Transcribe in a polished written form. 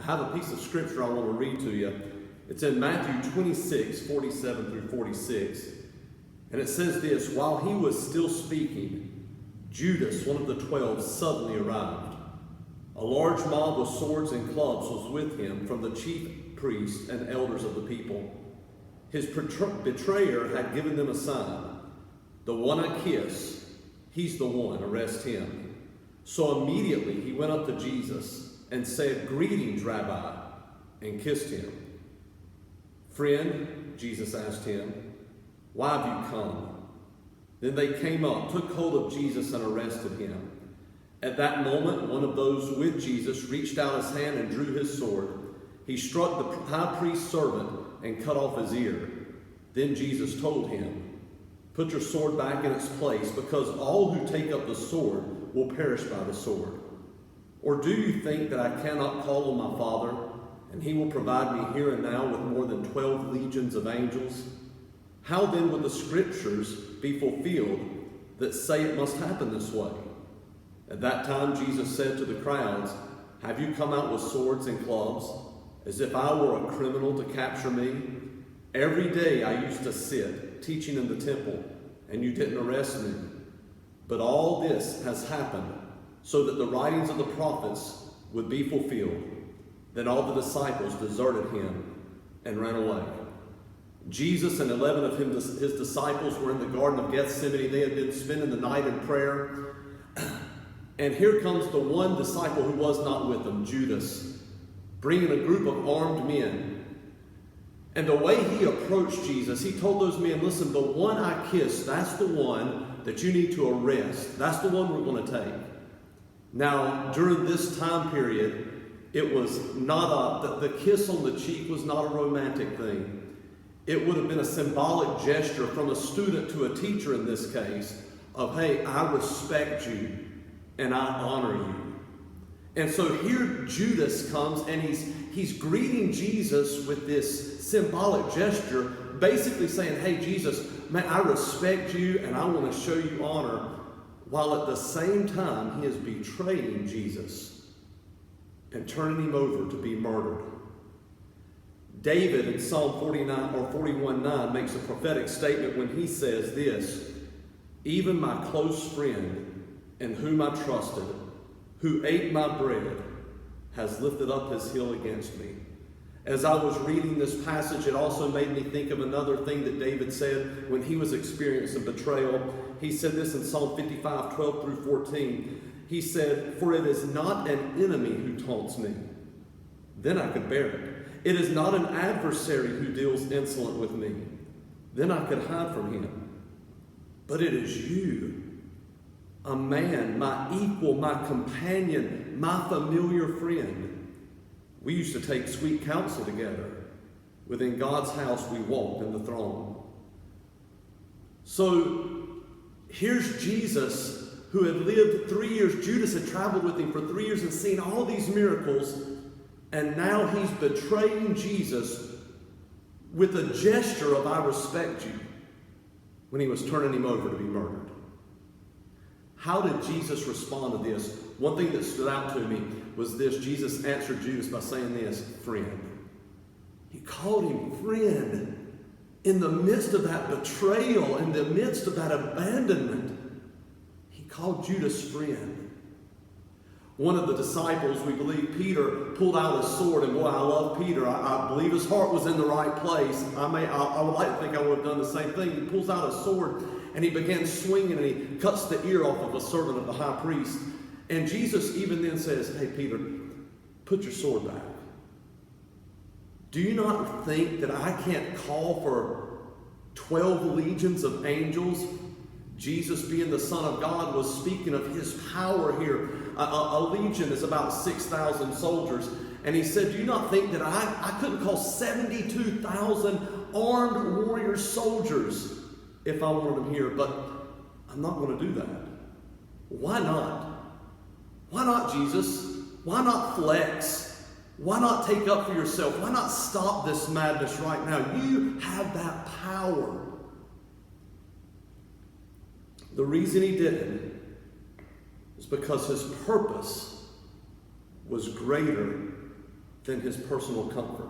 have a piece of scripture I want to read to you. It's in Matthew 26, 47 through 46. And it says this: while he was still speaking, Judas, one of the 12, suddenly arrived. A large mob with swords and clubs was with him from the chief priests and elders of the people. His betrayer had given them a sign: the one I kiss, he's the one, arrest him. So immediately he went up to Jesus and said, "Greetings, Rabbi," and kissed him. "Friend," Jesus asked him, "why have you come?" Then they came up, took hold of Jesus, and arrested him. At that moment, one of those with Jesus reached out his hand and drew his sword. He struck the high priest's servant and cut off his ear. Then Jesus told him, "Put your sword back in its place, because all who take up the sword will perish by the sword. Or do you think that I cannot call on my Father, and he will provide me here and now with more than 12 legions of angels? How then would the scriptures be fulfilled that say it must happen this way?" At that time Jesus said to the crowds, "Have you come out with swords and clubs, as if I were a criminal to capture me? Every day I used to sit teaching in the temple, and you didn't arrest me. But all this has happened so that the writings of the prophets would be fulfilled." Then all the disciples deserted him and ran away. Jesus and 11 of his disciples were in the Garden of Gethsemane. They had been spending the night in prayer. And here comes the one disciple who was not with them, Judas, bringing a group of armed men. And the way he approached Jesus, he told those men, "Listen, the one I kiss, that's the one that you need to arrest. That's the one we're going to take." Now, during this time period, it was not the kiss on the cheek was not a romantic thing. It would have been a symbolic gesture from a student to a teacher in this case of, "Hey, I respect you and I honor you." And so here Judas comes and he's greeting Jesus with this symbolic gesture, basically saying, "Hey, Jesus, man, I respect you and I want to show you honor," while at the same time he is betraying Jesus and turning him over to be murdered. David in Psalm 49 or 41:9 makes a prophetic statement when he says this: "Even my close friend in whom I trusted, who ate my bread, has lifted up his heel against me." As I was reading this passage, it also made me think of another thing that David said when he was experiencing betrayal. He said this in Psalm 55, 12 through 14. He said, "For it is not an enemy who taunts me, then I could bear it. It is not an adversary who deals insolent with me, then I could hide from him. But it is you, a man, my equal, my companion, my familiar friend. We used to take sweet counsel together. Within God's house we walked in the throne." So here's Jesus, who had lived 3 years. Judas had traveled with him for 3 years and seen all these miracles. And now he's betraying Jesus with a gesture of "I respect you," when he was turning him over to be murdered. How did Jesus respond to this? One thing that stood out to me was this. Jesus answered Judas by saying this: "Friend." He called him friend. In the midst of that betrayal, in the midst of that abandonment, he called Judas friend. One of the disciples, we believe Peter, pulled out his sword, and boy, I love Peter. I believe his heart was in the right place. I would like to think I would have done the same thing. He pulls out his sword and he begins swinging, and he cuts the ear off of a servant of the high priest. And Jesus even then says, "Hey, Peter, put your sword back. Do you not think that I can't call for 12 legions of angels?" Jesus, being the Son of God, was speaking of his power here. A legion is about 6,000 soldiers. And he said, "Do you not think that I couldn't call 72,000 armed warrior soldiers if I wanted them here? But I'm not going to do that." Why not? Why not, Jesus? Why not flex? Why not take up for yourself? Why not stop this madness right now? You have that power. The reason he didn't is because his purpose was greater than his personal comfort.